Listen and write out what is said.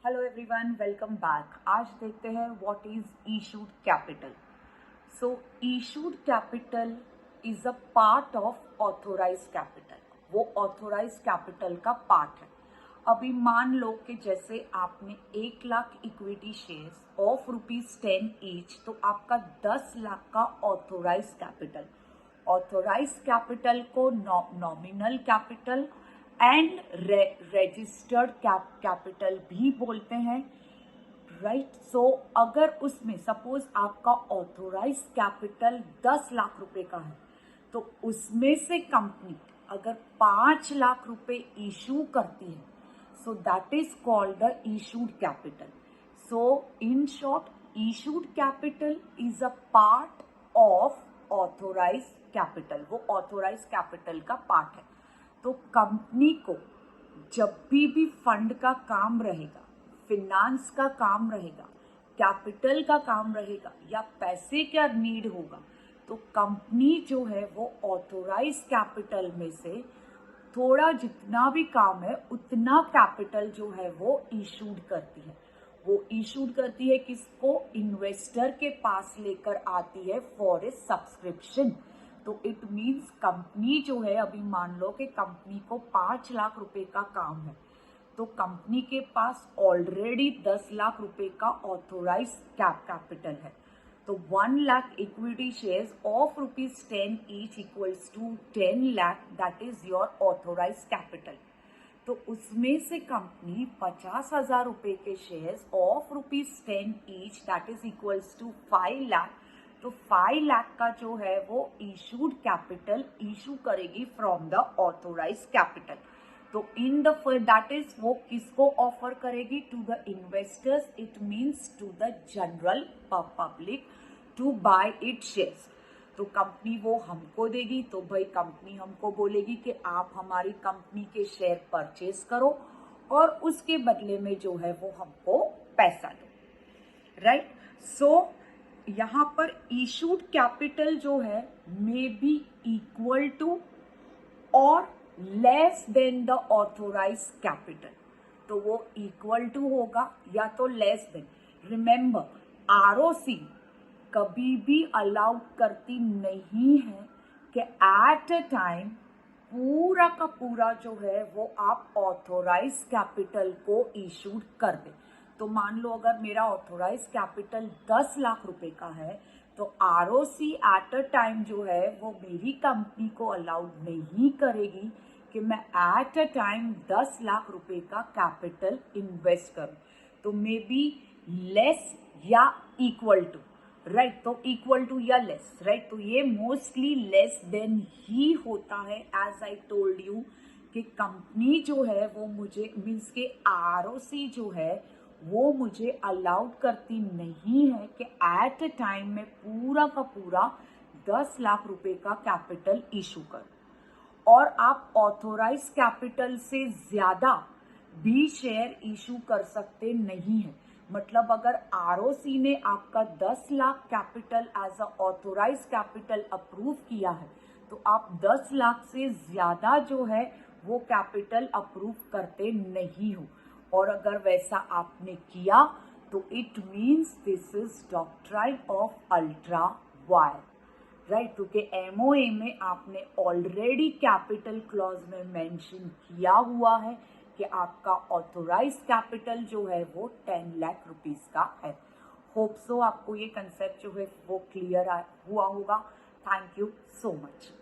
Hello everyone, welcome back. आज देखते हैं what is issued capital. So issued capital is a part of authorise capital. वो authorise capital का part है। अभी मान लो कि जैसे आपने 1 lakh equity shares of ₹10 each, तो आपका 10 लाख का ऑथोराइज कैपिटल। ऑथोराइज कैपिटल को nominal capital and registered capital भी बोलते हैं, राइट। सो अगर उसमें सपोज आपका ऑथोराइज कैपिटल 10 लाख रुपए का है, तो उसमें से कंपनी अगर 5 लाख रुपए इशू करती है, so that is called the issued capital. So in short, issued capital is a part of authorise capital. वो ऑथोराइज कैपिटल का पार्ट है। तो कंपनी को जब भी फंड का काम रहेगा, फिनांस का काम रहेगा, कैपिटल का काम रहेगा या पैसे का नीड होगा, तो कंपनी जो है वो ऑथोराइज कैपिटल में से थोड़ा जितना भी काम है उतना कैपिटल जो है वो इशूड करती है। वो इशूड करती है किसको? इन्वेस्टर के पास लेकर आती है फॉर ए सब्सक्रिप्शन। तो इट मीन्स कंपनी जो है, अभी मान लो कि कंपनी को 5 लाख रुपए का काम है, तो कंपनी के पास ऑलरेडी 10 लाख रुपए का ऑथोराइज कैपिटल है। तो 1 lakh equity shares of ₹10 each equals to 10 lakh, that is your authorise capital. तो उसमें से कंपनी 50,000 रुपए के shares of ₹10 each, that is equals to 5 lakh. तो 5 लाख का जो है वो इशूड कैपिटल इशू करेगी फ्रॉम द ऑथोराइज कैपिटल। तो इन द दैट इज वो किसको ऑफर करेगी? To the investors, it means to the general public to bye it shares. तो कंपनी वो हमको देगी, तो भाई कंपनी हमको बोलेगी कि आप हमारी कंपनी के शेयर परचेज करो और उसके बदले में जो है वो हमको पैसा दो, राइट। सो यहाँ पर इशूड कैपिटल जो है मे बी इक्वल टू और less than the authorise capital. तो वो इक्वल टू होगा या तो लेस देन। रिमेंबर, आरओसी कभी भी अलाउ करती नहीं है कि एट अ टाइम पूरा का पूरा जो है वो आप ऑथोराइज कैपिटल को इशूड कर दे। तो मान लो अगर मेरा ऑथोराइज कैपिटल 10 लाख रुपए का है, तो आरओसी एट अ टाइम जो है वो मेरी कंपनी को अलाउड नहीं करेगी कि मैं एट अ टाइम 10 लाख रुपए का कैपिटल इन्वेस्ट करूं। तो मे बी लेस या इक्वल टू, राइट। तो इक्वल टू या लेस, राइट। तो ये मोस्टली लेस देन ही होता है। एज आई टोल्ड यू कि कंपनी जो है वो मुझे मीन्स के आरओसी जो है वो मुझे अलाउड करती नहीं है कि एट अ टाइम में पूरा का पूरा 10 लाख रुपए का कैपिटल इशू कर। और आप ऑथोराइज कैपिटल से ज्यादा भी शेयर इशू कर सकते नहीं है। मतलब अगर आरओसी ने आपका 10 lakh capital as a authorise capital approve किया है, तो आप 10 लाख से ज्यादा जो है वो कैपिटल अप्रूव करते नहीं हो। और अगर वैसा आपने किया तो it means this is doctrine of ultra wire, right. क्योंकि एमओए में आपने ऑलरेडी कैपिटल क्लॉज में मेंशन किया हुआ है कि आपका ऑथोराइज कैपिटल जो है वो 10 लाख रुपीस का है। होप सो आपको ये कंसेप्ट जो है वो क्लियर हुआ होगा। Thank you so much.